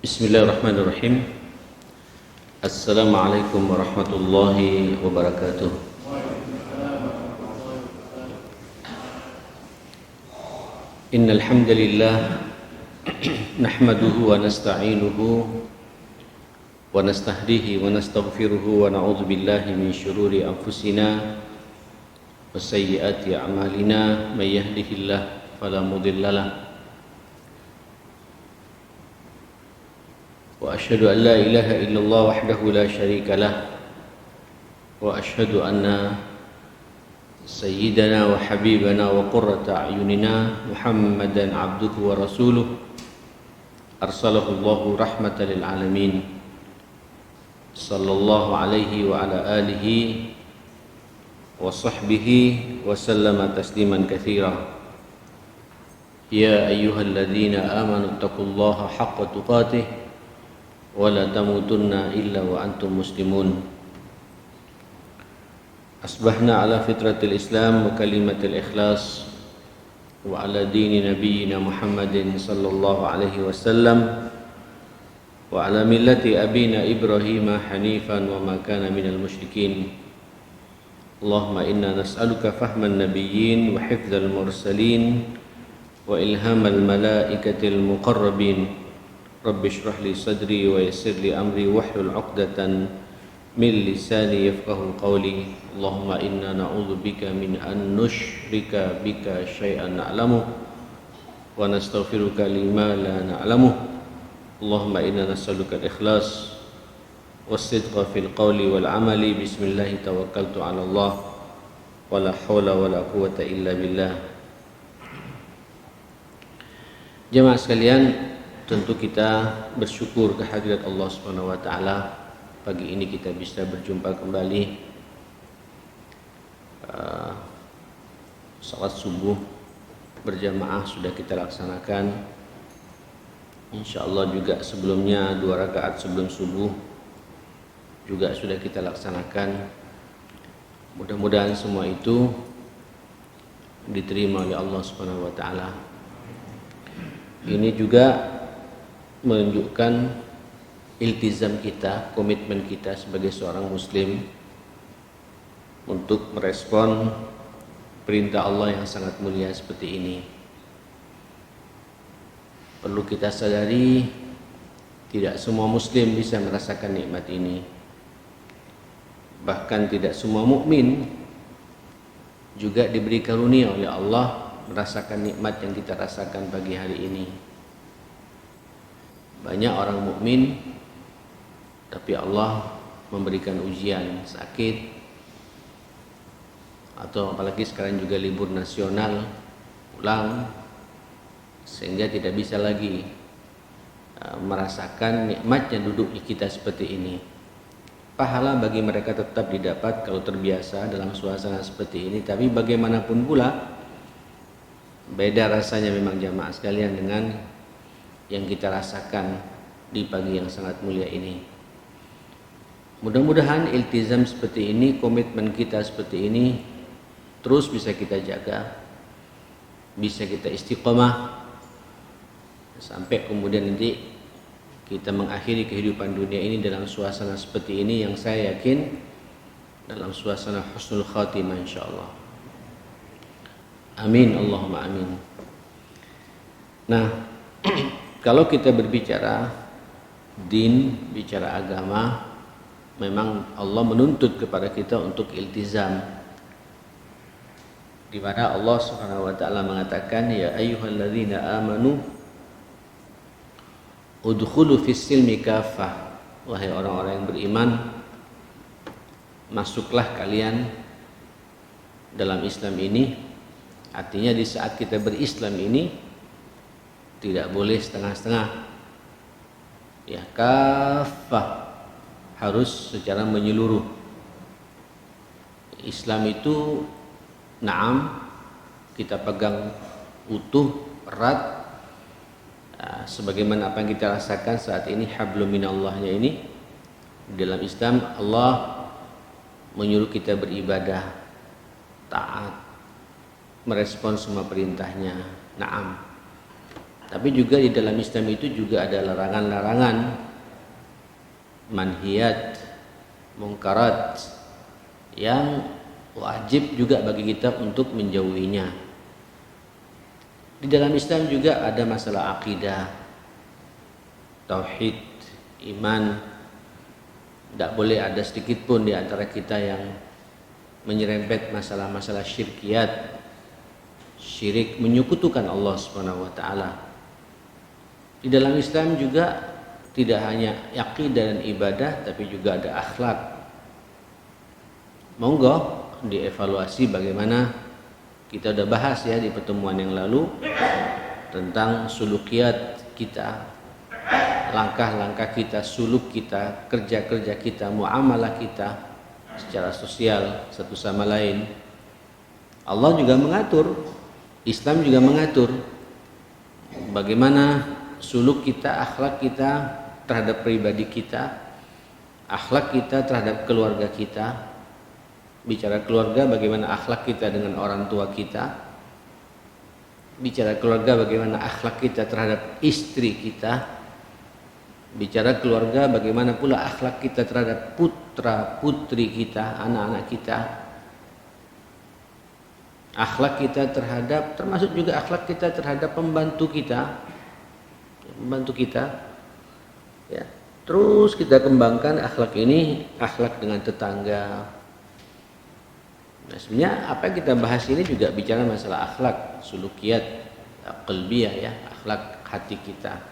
Bismillahirrahmanirrahim. Assalamualaikum warahmatullahi wabarakatuh. Innal hamdalillah nahmaduhu wa nasta'inuhu wa nastahdihi wa nastaghfiruhu wa na'udzu billahi min shururi anfusina wa sayyiati a'malina may yahdihillahu fala mudilla lahu وأشهد أن لا إله إلا الله وحده لا شريك له وأشهد أن سيدنا وحبيبنا وقرة أعيننا محمدا عبده ورسوله أرسله الله رحمة للعالمين صلى الله عليه وعلى آله وصحبه وسلم تسليما كثيرا يا أيها الذين آمنوا اتقوا الله حق تقاته ولا تموتن إلا وأنتم مسلمون أصبحنا على فطرة الإسلام وكلمة الإخلاص وعلى دين نبينا محمد صلى الله عليه وسلم وعلى ملة أبينا إبراهيم حنيفا وما كان من المشركين اللهم إنا نسألك فهم النبيين وحفظ المرسلين وإلهام الملائكة المقربين رب اشرح لي صدري ويسر لي أمري واحلل عقدة من لساني يفقه قولي اللهم إنا نعوذ بك من أن نشرك بك شيئا نعلمه ونستغفرك لما لا نعلمه اللهم إنا نسألك الإخلاص والصدق في القول والعمل بسم الله توكلت على الله ولا حول ولا قوة إلا بالله. Jemaah sekalian, tentu kita bersyukur kehadirat Allah Subhanahu wa taala. Pagi ini kita bisa berjumpa kembali. Salat subuh berjamaah sudah kita laksanakan. Insyaallah juga sebelumnya 2 rakaat sebelum subuh juga sudah kita laksanakan. Mudah-mudahan semua itu diterima oleh Allah Subhanahu wa taala. Ini juga menunjukkan iltizam kita, komitmen kita sebagai seorang muslim untuk merespon perintah Allah yang sangat mulia seperti ini. Perlu kita sadari, tidak semua muslim bisa merasakan nikmat ini. Bahkan tidak semua mukmin juga diberi karunia oleh Allah merasakan nikmat yang kita rasakan pagi hari ini. Banyak orang mukmin tapi Allah memberikan ujian, sakit, atau apalagi sekarang juga libur nasional ulang, sehingga tidak bisa lagi merasakan nikmatnya duduk di kita seperti ini. Pahala bagi mereka tetap didapat kalau terbiasa dalam suasana seperti ini, tapi bagaimanapun pula beda rasanya memang jamaah sekalian dengan yang kita rasakan di pagi yang sangat mulia ini. Mudah-mudahan iltizam seperti ini, komitmen kita seperti ini terus bisa kita jaga, bisa kita istiqomah sampai kemudian nanti kita mengakhiri kehidupan dunia ini dalam suasana seperti ini yang saya yakin dalam suasana husnul khatimah insyaallah. Amin Allahumma amin. Nah, kalau kita berbicara din, bicara agama, memang Allah menuntut kepada kita untuk iltizam. Di mana Allah Subhanahu wa taala mengatakan, ya ayyuhalladzina amanu udkhulu fis silmi kaffah. Wahai orang-orang yang beriman, masuklah kalian dalam Islam ini. Artinya di saat kita berislam ini tidak boleh setengah-setengah, ya kafah, harus secara menyeluruh. Islam itu na'am kita pegang utuh, erat, sebagaimana apa yang kita rasakan saat ini hablum minallahnya ini. Dalam Islam Allah menyuruh kita beribadah, taat, merespon semua perintahnya. Naam. Tapi juga di dalam Islam itu juga ada larangan-larangan, manhiyat, mungkarat yang wajib juga bagi kita untuk menjauhinya. Di dalam Islam juga ada masalah akidah, tauhid, iman. Tidak boleh ada sedikit pun di antara kita yang menyerempet masalah-masalah syirkiyat, syirik, menyekutukan Allah Subhanahu wa taala. Di dalam Islam juga tidak hanya akidah dan ibadah, tapi juga ada akhlak. Monggo dievaluasi bagaimana kita udah bahas ya di pertemuan yang lalu tentang sulukiyat kita, langkah-langkah kita, suluk kita, kerja-kerja kita, muamalah kita secara sosial satu sama lain. Allah juga mengatur, Islam juga mengatur bagaimana suluk kita, akhlak kita terhadap pribadi kita, akhlak kita terhadap keluarga kita. Bicara keluarga, bagaimana akhlak kita dengan orang tua kita. Bicara keluarga, bagaimana akhlak kita terhadap istri kita. Bicara keluarga, bagaimana pula akhlak kita terhadap putra putri kita, anak-anak kita. Akhlak kita terhadap, termasuk juga akhlak kita terhadap pembantu kita, ya. Terus kita kembangkan akhlak ini, akhlak dengan tetangga. Nah, sebenarnya apa yang kita bahas ini juga bicara masalah akhlak, sulukiyat, qalbiyah ya, akhlak hati kita.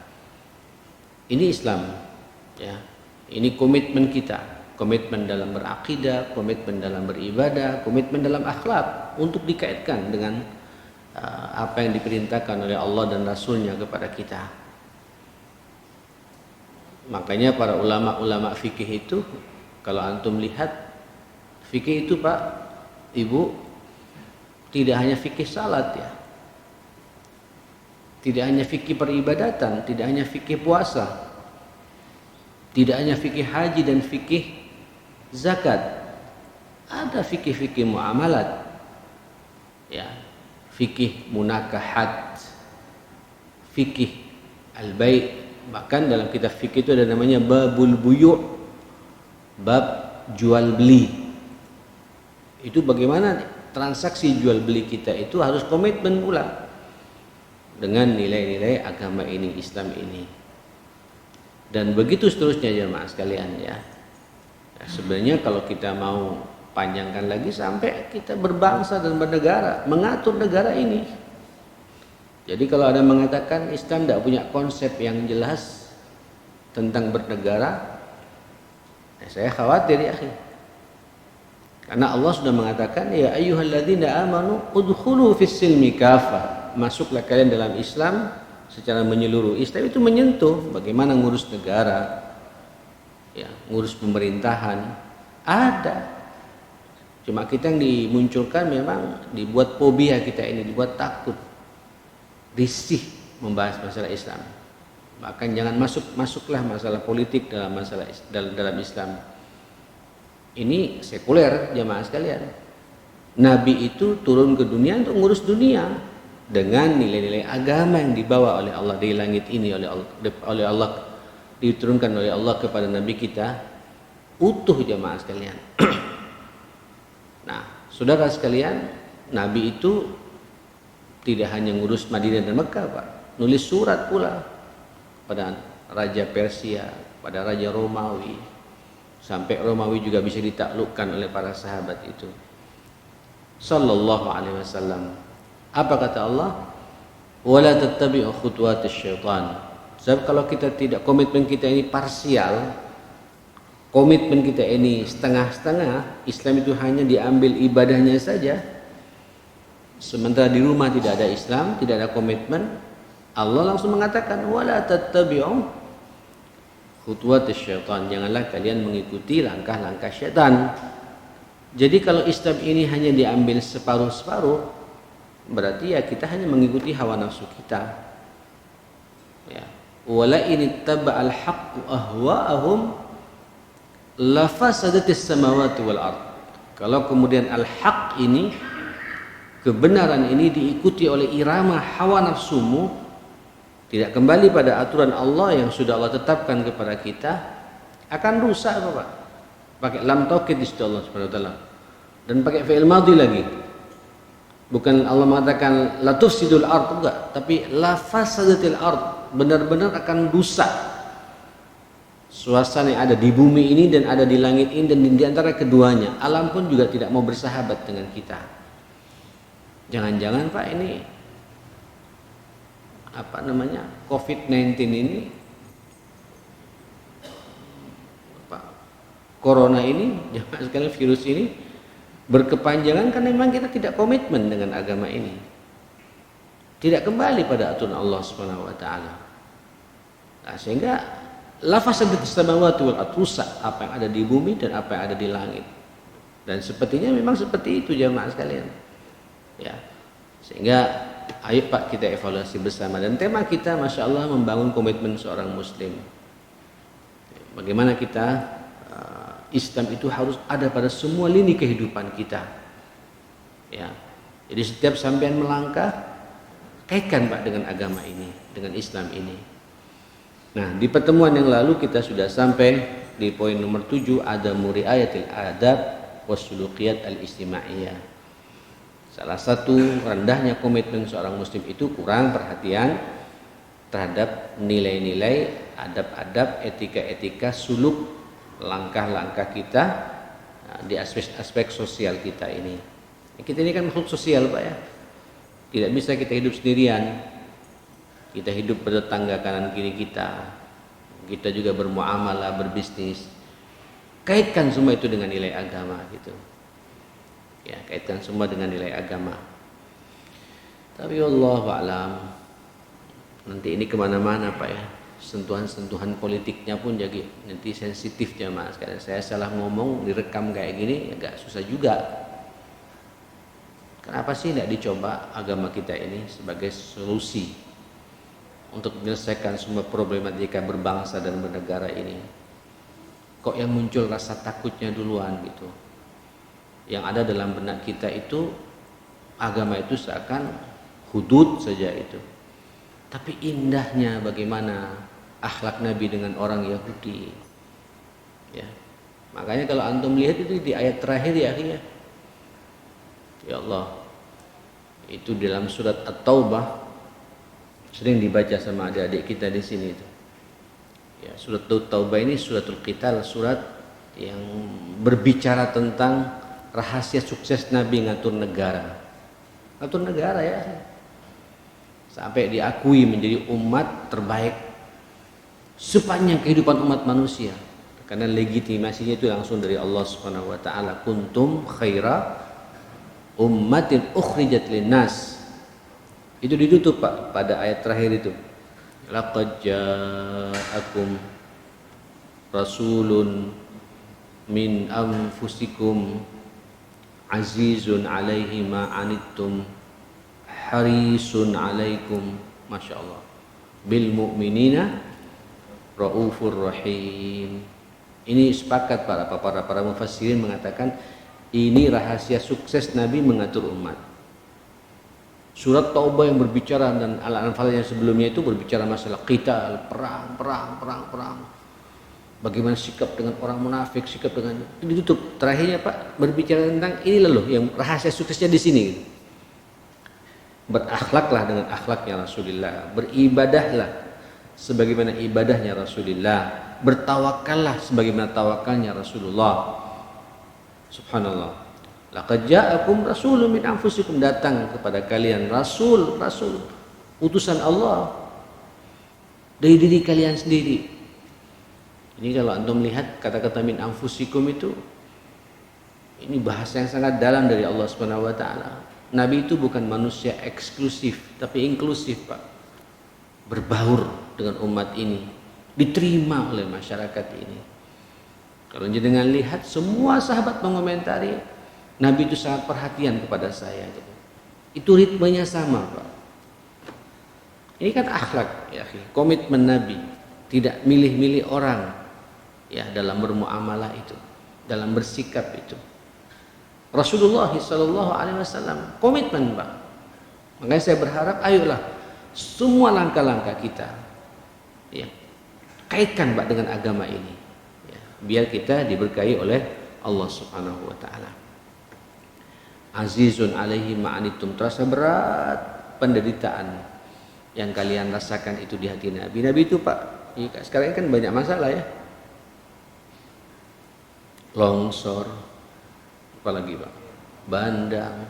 Ini Islam, ya. Ini komitmen kita, komitmen dalam berakidah, komitmen dalam beribadah, komitmen dalam akhlak untuk dikaitkan dengan apa yang diperintahkan oleh Allah dan Rasulnya kepada kita. Makanya para ulama-ulama fikih itu, kalau antum lihat fikih itu Pak, Ibu, tidak hanya fikih salat ya, tidak hanya fikih peribadatan, tidak hanya fikih puasa, tidak hanya fikih haji dan fikih zakat, ada fikih-fikih muamalat, ya, fikih munakahat, fikih al-bai'. Bahkan dalam kitab fikih itu ada namanya babul buyu', bab jual beli. Itu bagaimana transaksi jual beli kita itu harus komitmen pula dengan nilai-nilai agama ini, Islam ini. Dan begitu seterusnya jemaah sekalian ya. Nah, sebenarnya kalau kita mau panjangkan lagi sampai kita berbangsa dan bernegara, mengatur negara ini. Jadi kalau ada mengatakan Islam tidak punya konsep yang jelas tentang bernegara, saya khawatir ya akhi. Karena Allah sudah mengatakan, ya ayyuhalladzina amanu udkhulu fis silmi kafah. Masuklah kalian dalam Islam secara menyeluruh. Islam itu menyentuh bagaimana ngurus negara, ya, ngurus pemerintahan. Ada. Cuma kita yang dimunculkan memang dibuat fobia kita ini, dibuat takut, risih membahas masalah Islam. Bahkan jangan masuklah masalah politik dalam masalah dalam Islam. Ini sekuler jamaah sekalian. Nabi itu turun ke dunia untuk ngurus dunia dengan nilai-nilai agama yang dibawa oleh Allah di langit ini, oleh Allah diturunkan oleh Allah kepada Nabi kita utuh jamaah sekalian. Nah, saudara sekalian, Nabi itu tidak hanya ngurus Madinah dan Mekah, Pak. Nulis surat pula pada Raja Persia, pada Raja Romawi. Sampai Romawi juga bisa ditaklukkan oleh para sahabat itu. Sallallahu alaihi wasallam. Apa kata Allah? Wala tattabi'u khutuwatis syaitan. Sebab kalau kita tidak, komitmen kita ini parsial, komitmen kita ini setengah-setengah, Islam itu hanya diambil ibadahnya saja. Sementara di rumah tidak ada Islam, tidak ada komitmen, Allah langsung mengatakan wala tattabi'u khutuwatis syaitan, janganlah kalian mengikuti langkah-langkah syaitan. Jadi kalau Islam ini hanya diambil separuh-separuh, berarti ya kita hanya mengikuti hawa nafsu kita. Ya. Wala in ittaba'al haqqu ahwa'ahum lafasadatis samawati wal ard. Kalau kemudian al-haq ini kebenaran ini diikuti oleh irama hawa nafsumu, tidak kembali pada aturan Allah yang sudah Allah tetapkan kepada kita, akan rusak Bapak. Pakai lam taukid di situ Allah Subhanahu wa taala. Dan pakai fi'il madhi lagi. Bukan Allah mengatakan la tufsidul ard, enggak, tapi la fasadatil ard, benar-benar akan rusak suasana yang ada di bumi ini dan ada di langit ini, dan di antara keduanya alam pun juga tidak mau bersahabat dengan kita. Jangan-jangan Pak ini apa namanya COVID-19 ini, apa, corona ini, jangan sekali virus ini berkepanjangan karena memang kita tidak komitmen dengan agama ini, tidak kembali pada aturan Allah Subhanahu wa taala. Nah, sehingga lafasadat samawati wal ardh, rusak apa yang ada di bumi dan apa yang ada di langit. Dan sepertinya memang seperti itu jamaah sekalian. Ya. Sehingga ayo Pak kita evaluasi bersama, dan tema kita Masya Allah membangun komitmen seorang muslim. Bagaimana kita Islam itu harus ada pada semua lini kehidupan kita. Ya. Jadi setiap sampean melangkah, kaitkan Pak dengan agama ini, dengan Islam ini. Nah, di pertemuan yang lalu kita sudah sampai di poin nomor 7, ada muriayatil adab wasulukiyat al-istimaiyah. Salah satu rendahnya komitmen seorang muslim itu kurang perhatian terhadap nilai-nilai, adab-adab, etika-etika, suluk, langkah-langkah kita di aspek sosial kita ini. Kita ini kan makhluk sosial Pak ya. Tidak bisa kita hidup sendirian. Kita hidup bertetangga kanan kiri kita. Kita juga bermuamalah, berbisnis. Kaitkan semua itu dengan nilai agama gitu. Ya, kaitkan semua dengan nilai agama. Tapi wallahu a'lam, nanti ini kemana-mana Pak ya. Sentuhan-sentuhan politiknya pun jadi nanti sensitif jamaah sekalian. Saya salah ngomong direkam kayak gini agak susah juga. Kenapa sih tidak dicoba agama kita ini sebagai solusi untuk menyelesaikan semua problematika berbangsa dan bernegara ini? Kok yang muncul rasa takutnya duluan gitu? Yang ada dalam benak kita itu agama itu seakan hudud saja itu. Tapi indahnya bagaimana akhlak Nabi dengan orang Yahudi. Ya. Makanya kalau antum lihat itu di ayat terakhir ya akhirnya. Ya Allah. Itu dalam surat At-Taubah sering dibaca sama adik-adik kita di sini itu. Ya, surat At-Taubah ini suratul Qital, surat yang berbicara tentang rahasia sukses Nabi ngatur negara. Ngatur negara ya. Sampai diakui menjadi umat terbaik sepanjang kehidupan umat manusia, karena legitimasinya itu langsung dari Allah Subhanahu wa taala. Kuntum khaira ummatin ukhrijat linnas. Itu ditutup Pak pada ayat terakhir itu. Laqad ja'akum rasulun min anfusikum azizun 'alaihi ma 'anittum harisun 'alaikum, Masya Allah, bil mu'minina raufur rahim. Ini sepakat para mufassirin mengatakan ini rahasia sukses Nabi mengatur umat. Surat Taubah yang berbicara dan Al-Anfal yang sebelumnya itu berbicara masalah qital, perang. Bagaimana sikap dengan orang munafik, sikap dengan itu ditutup. Terakhirnya Pak berbicara tentang ini loh yang rahasia suksesnya di sini. Berakhlaklah dengan akhlaknya Rasulullah, beribadahlah sebagaimana ibadahnya Rasulullah, bertawakallah sebagaimana tawakalnya Rasulullah. Subhanallah. Laqad ja'akum rasulun min anfusikum, datang kepada kalian rasul utusan Allah dari diri kalian sendiri. Ini kalau antum lihat kata-kata min anfusikum itu, ini bahasa yang sangat dalam dari Allah Subhanahu wa taala. Nabi itu bukan manusia eksklusif, tapi inklusif Pak. Berbaur dengan umat ini, diterima oleh masyarakat ini. Kalau jenengan lihat semua sahabat mengomentari, Nabi itu sangat perhatian kepada saya. Itu ritmenya sama Pak. Ini kan akhlak ya, komitmen Nabi, tidak milih-milih orang ya dalam bermuamalah itu, dalam bersikap itu. Rasulullah sallallahu alaihi wasallam. Komitmen, Pak. Makanya saya berharap ayolah semua langkah-langkah kita ya, kaitkan, Pak, dengan agama ini. Ya, biar kita diberkahi oleh Allah Subhanahu wa taala. Azizun alaihi ma'anitum, terasa berat penderitaan yang kalian rasakan itu di hati Nabi. Nabi itu, Pak, ya, sekarang kan banyak masalah ya. Longsor, apalagi, Pak, bandang,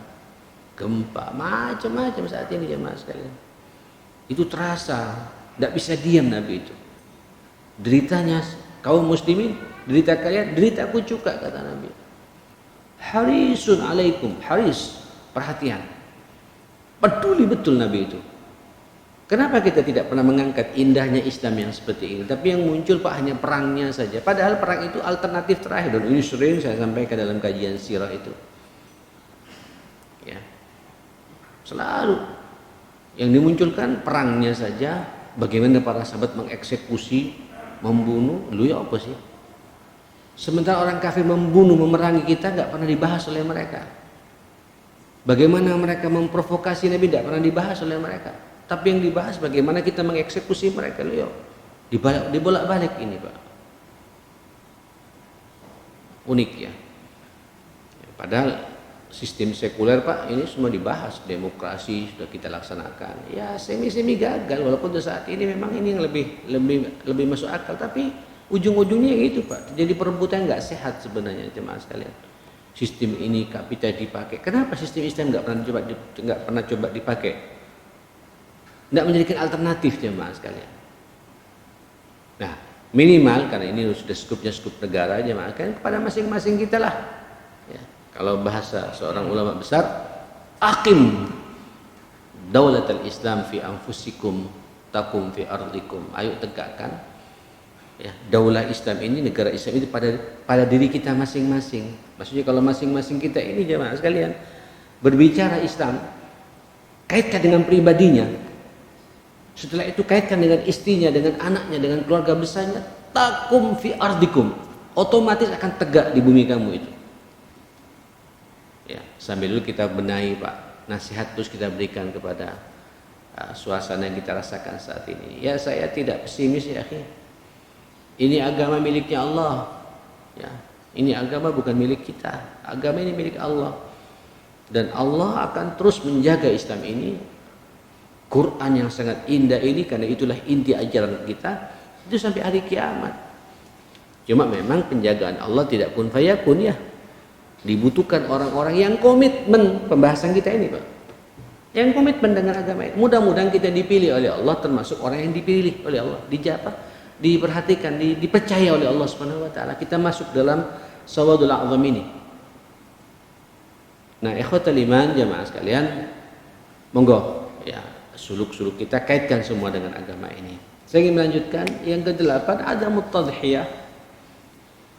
gempa, macam-macam saat ini jemaah sekalian. Itu terasa, tidak bisa diam Nabi itu. Deritanya kaum muslimin, derita kalian, deritaku juga, kata Nabi. Harisun alaikum, haris, perhatian, peduli betul Nabi itu. Kenapa kita tidak pernah mengangkat indahnya Islam yang seperti ini? Tapi yang muncul, Pak, hanya perangnya saja. Padahal perang itu alternatif terakhir, dan ini sering saya sampaikan dalam kajian sirah itu. Ya, selalu yang dimunculkan perangnya saja. Bagaimana para sahabat mengeksekusi, membunuh, lu ya apa sih? Sementara orang kafir membunuh, memerangi kita, nggak pernah dibahas oleh mereka. Bagaimana mereka memprovokasi Nabi, tidak pernah dibahas oleh mereka. Tapi yang dibahas bagaimana kita mengeksekusi mereka, lu ya. Dibolak-balik ini, Pak. Unik ya. Padahal sistem sekuler, Pak, ini semua dibahas, demokrasi sudah kita laksanakan. Ya semi-semi gagal, walaupun saat ini memang ini yang lebih masuk akal, tapi ujung-ujungnya yang itu, Pak. Jadi perebutan nggak sehat sebenarnya jemaah sekalian. Sistem ini kita dipakai. Kenapa sistem Islam nggak pernah coba dipakai? Nggak menjadikan alternatif jemaah sekalian. Nah, minimal karena ini sudah skupnya skup negara jemaah, kan kepada masing-masing kita lah. Ya. Kalau bahasa seorang ulama besar, aqim daulatul Islam fi anfusikum takum fi ardikum. Ayo tegakkan ya, daulah Islam ini, negara Islam itu pada diri kita masing-masing. Maksudnya kalau masing-masing kita ini jemaah sekalian berbicara Islam, kaitkan dengan pribadinya. Setelah itu kaitkan dengan istrinya, dengan anaknya, dengan keluarga besarnya. Takum fi ardikum, otomatis akan tegak di bumi kamu itu. Ya, sambil dulu kita benahi, Pak, nasihat terus kita berikan kepada suasana yang kita rasakan saat ini. Ya, saya tidak pesimis ya, akhi. Ini agama miliknya Allah. Ya, ini agama bukan milik kita. Agama ini milik Allah. Dan Allah akan terus menjaga Islam ini. Quran yang sangat indah ini, karena itulah inti ajaran kita itu sampai hari kiamat. Cuma memang penjagaan Allah tidak kun fayakun ya. Dibutuhkan orang-orang yang komitmen pembahasan kita ini, Pak. Yang komitmen dengan agama ini. Mudah-mudahan kita dipilih oleh Allah, termasuk orang yang dipilih oleh Allah, diperhatikan, dipercaya oleh Allah Subhanahu wa taala. Kita masuk dalam sawadul a'zam ini. Nah, ikhwatul iman jamaah sekalian, monggo ya, suluk-suluk kita kaitkan semua dengan agama ini. Saya ingin melanjutkan yang ke-8, adamut tadhiyah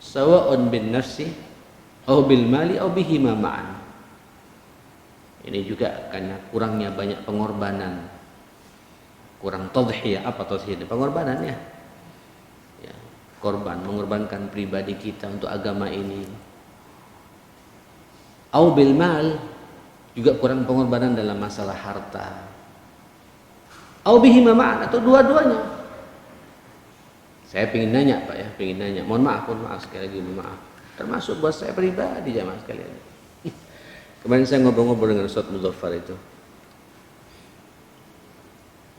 sawa'un bin nafsi au bil mali au bihima ma'an. Ini juga karena kurangnya banyak pengorbanan. Kurang tadhiyah. Apa tadhiyah? Pengorbanan ya. Ya, korban, mengorbankan pribadi kita untuk agama ini. Au bil mal, juga kurang pengorbanan dalam masalah harta. Au bihima ma'an, atau dua-duanya. Saya ingin nanya, Pak ya, ingin nanya. Mohon maaf sekali lagi, mohon maaf. Termasuk buat saya pribadi jamaah sekalian. Kemarin saya ngobrol-ngobrol dengan Ustaz Muzaffar itu.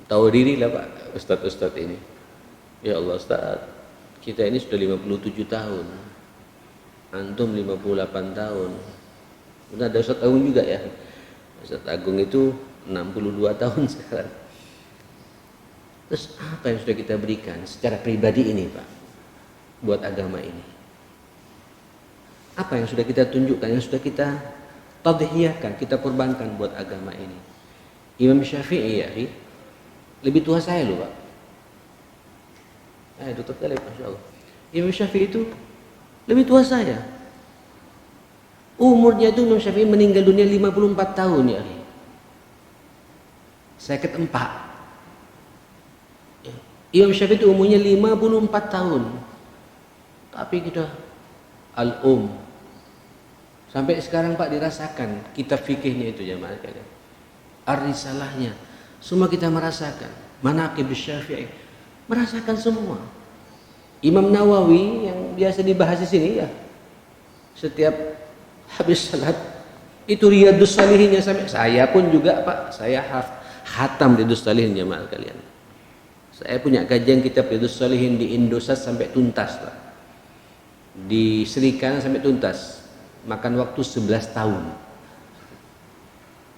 Tahu diri lah, Pak, Ustaz ini. Ya Allah Ustaz, kita ini sudah 57 tahun. Antum 58 tahun. Udah ada Ustaz Agung juga ya. Ustaz Agung itu 62 tahun sekarang. Terus apa yang sudah kita berikan secara pribadi ini, Pak, buat agama ini? Apa yang sudah kita tunjukkan, yang sudah kita tadhiyahkan, kita korbankan buat agama ini? Imam Syafi'i ya, lebih tua saya loh, Pak. Dokter Talib, Masya Allah. Imam Syafi'i itu lebih tua saya. Umurnya itu Imam Syafi'i meninggal dunia 54 tahun ya. Saya keempat. Imam Syafi'i itu umurnya 54 tahun. Tapi kita Sampai sekarang Pak dirasakan kitab fikihnya itu jamaah sekalian. Ar-Risalahnya semua kita merasakan. Manaqib Syafi'i merasakan semua. Imam Nawawi yang biasa dibahas di sini ya. Setiap habis salat itu Riyadhus Shalihinnya sampai saya pun juga Pak, saya khatam Riyadhus Shalihin jamaah sekalian. Saya punya kajian kitab Riyadhus Shalihin di Indosat sampai tuntas Pak. Di Serikana sampai tuntas. Makan waktu 11 tahun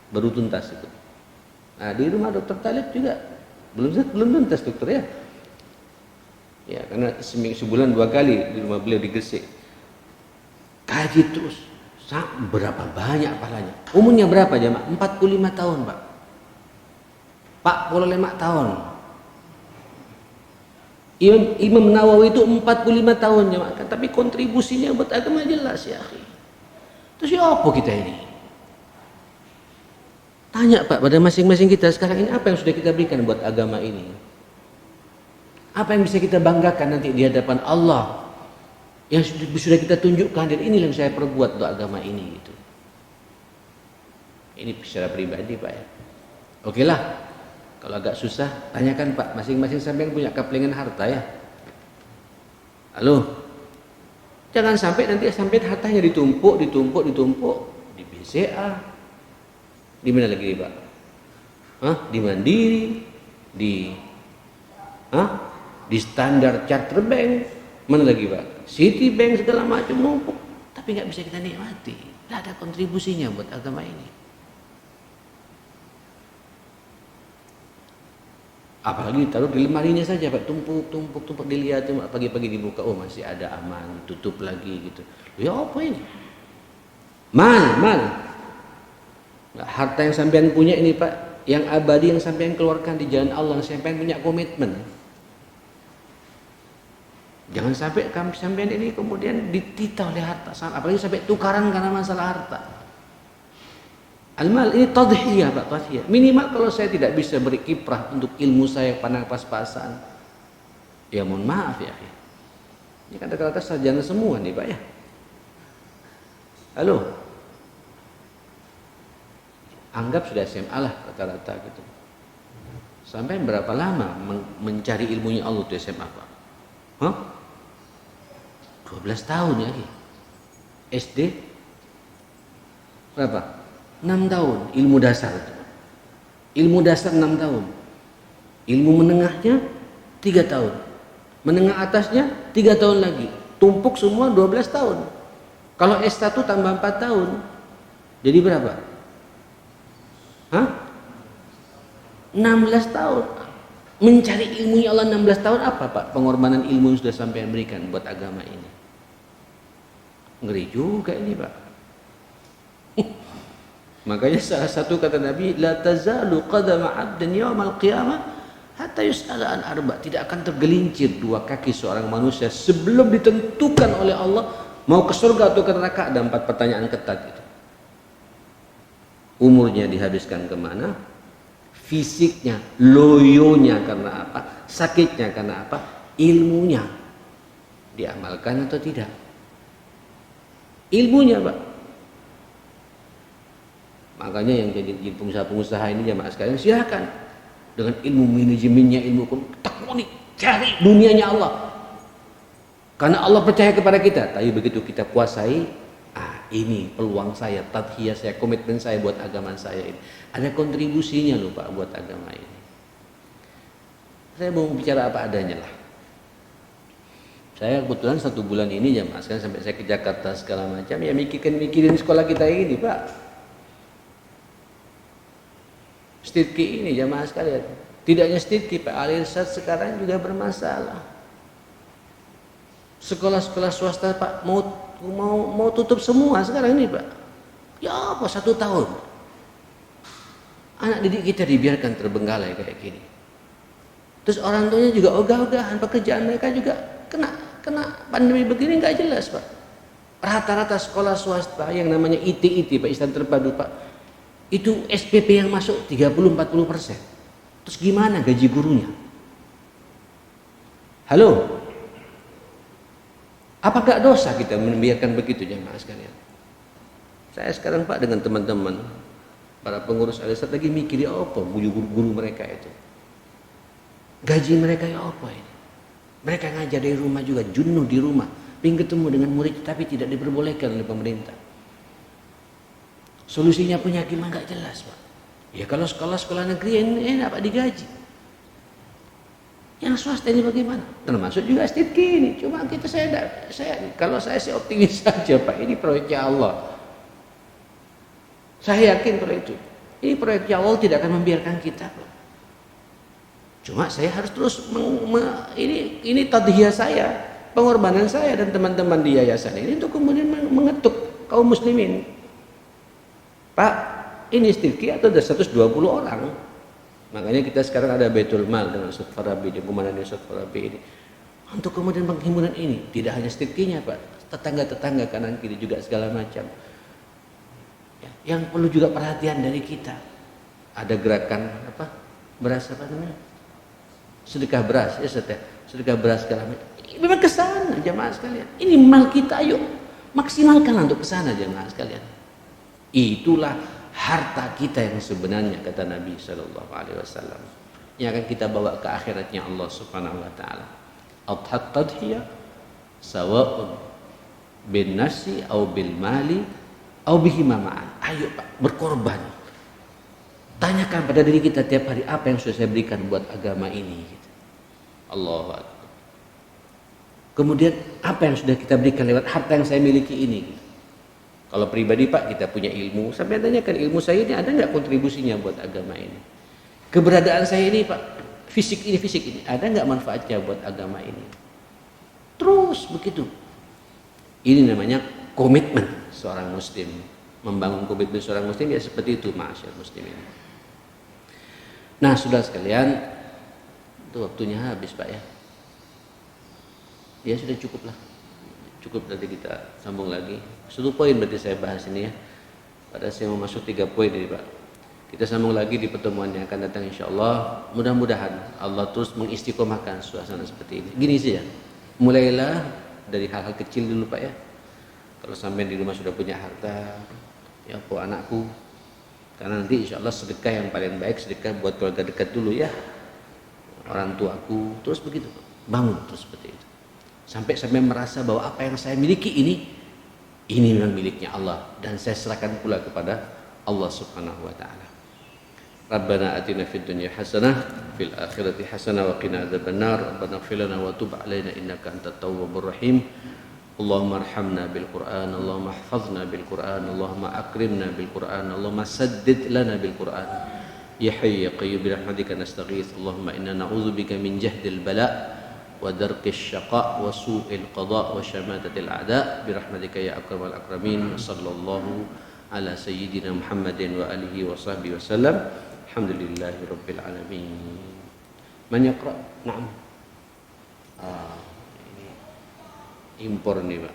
baru tuntas itu. Nah, di rumah Dokter Talib juga belum tuntas dokter ya. Ya, karena sebulan 2 kali di rumah beliau di Gresik. Kaji terus. Berapa banyak pahalanya? Umurnya berapa jamaah? 45 tahun, Pak. 45 tahun. Imam Nawawi itu 45 tahun jamaah, tapi kontribusinya buat agama jelas ya, akhi. Terus ya apa kita ini? Tanya Pak pada masing-masing kita sekarang ini, apa yang sudah kita berikan buat agama ini? Apa yang bisa kita banggakan nanti di hadapan Allah? Yang sudah kita tunjukkan, dan inilah yang saya perbuat untuk agama ini gitu. Ini secara pribadi Pak ya. Oke lah, kalau agak susah tanyakan Pak, masing-masing sampai punya kaplingan harta ya. Halo. Jangan sampai nanti hartanya ditumpuk di BCA. Di mana lagi Pak? Di Mandiri, di Standard Chartered Bank, mana lagi Pak? Citibank segala macam numpuk, tapi nggak bisa kita nikmati. Nggak ada kontribusinya buat agama ini. Apalagi taruh di lemarinya saja Pak, tumpuk dilihat pagi-pagi dibuka, oh masih ada aman, tutup lagi gitu. Ya apa ini? Mal. Nah, harta yang sampean punya ini Pak, yang abadi yang sampean keluarkan di jalan Allah, yang sampean punya komitmen. Jangan sampai sampean ini kemudian ditita oleh harta, apalagi sampai tukaran karena masalah harta. Al-mal ini tadhiyah Pak, tadhiyah. Minimal kalau saya tidak bisa beri kiprah untuk ilmu saya pandang pas-pasan, ya mohon maaf ya. Ini kan rata-rata sarjana semua nih Pak ya. Halo. Anggap sudah SMA lah rata-rata gitu. Sampai berapa lama mencari ilmunya Allah di SMA Pak? 12 tahun ya. SD berapa? 6 tahun ilmu dasar itu. Ilmu dasar 6 tahun. Ilmu menengahnya 3 tahun. Menengah atasnya 3 tahun lagi. Tumpuk semua 12 tahun. Kalau S1 tambah 4 tahun. Jadi berapa? 16 tahun. Mencari ilmunya Allah 16 tahun apa Pak? Pengorbanan ilmu yang sudah sampai berikan buat agama ini. Ngeri juga ini Pak. Makanya salah satu kata Nabi, la tazalu qadama 'abdin yaumal qiyamah hatta yus'ala an arba. Tidak akan tergelincir 2 kaki seorang manusia sebelum ditentukan oleh Allah mau ke surga atau ke neraka. Ada 4 pertanyaan ketat itu. Umurnya dihabiskan kemana? Fisiknya, loyonya karena apa? Sakitnya karena apa? Ilmunya diamalkan atau tidak? Ilmunya Pak. Makanya yang jadi pengusaha-pengusaha ini jamaah sekalian, silakan dengan ilmu manajemennya, ilmu tekuni, cari dunianya Allah. Karena Allah percaya kepada kita. Tapi begitu kita kuasai, ini peluang saya, tadhiyah saya, komitmen saya buat agama saya ini. Ada kontribusinya loh Pak buat agama ini. Saya mau bicara apa adanya lah. Saya kebetulan 1 bulan ini jamaah sekalian sampai saya ke Jakarta segala macam, ya mikirin sekolah kita ini Pak. Stidki ini jamaah sekalian, tidak hanya Stidki Pak, Al-Irsyad sekarang juga bermasalah. Sekolah-sekolah swasta Pak mau tutup semua sekarang ini Pak. Ya apa 1 tahun anak didik kita dibiarkan terbengkalai kayak gini. Terus orang tuanya juga ogah-ogahan, pekerjaan mereka juga kena pandemi begini nggak jelas Pak. Rata-rata sekolah swasta yang namanya IT Pak, Islam Terpadu Pak, itu SPP yang masuk 30-40%. Terus gimana gaji gurunya? Halo? Apakah dosa kita membiarkan begitu jemaah sekalian? Saya sekarang Pak dengan teman-teman para pengurus Al-Irsad lagi mikir ya apa guru-guru mereka itu. Gaji mereka ya apa ini? Mereka ngajar dari rumah juga, jenuh di rumah, pengen ketemu dengan murid tapi tidak diperbolehkan oleh pemerintah. Solusinya punya gimana nggak jelas Pak. Ya kalau sekolah negeri ini enak Pak digaji. Yang swasta ini bagaimana? Termasuk juga STIPKI ini. Cuma kita kalau saya sih optimis saja Pak. Ini proyeknya Allah. Saya yakin kalau itu. Ini proyeknya Allah tidak akan membiarkan kita Pak. Cuma saya harus terus ini tadhiyah saya, pengorbanan saya dan teman-teman di yayasan ini untuk kemudian mengetuk kaum muslimin. Pak, ini STIPKI atau ada 120 orang. Makanya kita sekarang ada Baitul Mal dengan Ustaz Farabi, di komandan Ustaz Farabi ini. Untuk kemudian penghimpunan ini, tidak hanya STIPKI-nya Pak, tetangga-tetangga kanan kiri juga segala macam. Ya, yang perlu juga perhatian dari kita. Ada gerakan apa? Beras apa namanya? Sedekah beras, ya Ustaz. Sedekah beras segala macam. Memang ke sana jemaah sekalian. Ini mal kita, ayo maksimalkan untuk ke sana jemaah sekalian. Itulah harta kita yang sebenarnya kata Nabi Sallallahu Alaihi Wasallam yang akan kita bawa ke akhiratnya Allah Subhanahu Wa Taala. Adhat tadhiyah sawa'un bin nafsi au bil mali au bihima ma'an. Ayo Pak, berkorban. Tanyakan pada diri kita tiap hari apa yang sudah saya berikan buat agama ini. Allahu Akbar. Kemudian apa yang sudah kita berikan lewat harta yang saya miliki ini. Kalau pribadi Pak, kita punya ilmu. Sampai tanyakan ilmu saya ini ada nggak kontribusinya buat agama ini? Keberadaan saya ini Pak, fisik ini, ada nggak manfaatnya buat agama ini? Terus begitu. Ini namanya komitmen seorang muslim. Membangun komitmen seorang muslim ya seperti itu, ma'asyar muslimin. Nah, sudah sekalian, itu waktunya habis Pak ya. Ya sudah cukup lah. Cukup, nanti kita sambung lagi. 1 poin berarti saya bahas ini ya. Pada saya mau masuk 3 poin ini Pak. Kita sambung lagi di pertemuan yang akan datang insyaallah. Mudah-mudahan Allah terus mengistiqomahkan suasana seperti ini. Gini sih ya. Mulailah dari hal-hal kecil dulu Pak ya. Kalau sampai di rumah sudah punya harta, ya po anakku. Karena nanti insyaallah sedekah yang paling baik sedekah buat keluarga dekat dulu ya. Orang tuaku, terus begitu. Bangun terus seperti itu. Sampai merasa bahwa apa yang saya miliki ini memang miliknya Allah dan saya serahkan pula kepada Allah Subhanahu wa taala. Rabbana atina fid dunya hasanah fil akhirati hasanah wa qina adzabannar. Rabbana ighfir lana wa tub 'alaina innaka antat tawwabur rahim. Allahumma arhamna bil Qur'an, Allahumma ihfazna bil Qur'an, Allahumma akrimna bil Qur'an, Allahumma saddid lana bil Qur'an. Ya hayy ya qayyum bi rahmatika nastaghits. Allahumma inna na'udzubika min jahdil bala' ودرك الشقاء وسوء القضاء وشماتة الأعداء برحمتك يا أكرم الأكرمين صلى الله على سيدنا محمد وآله وصحبه وسلم الحمد لله رب العالمين. من يقرأ؟ نعم. Ini impor nih Pak.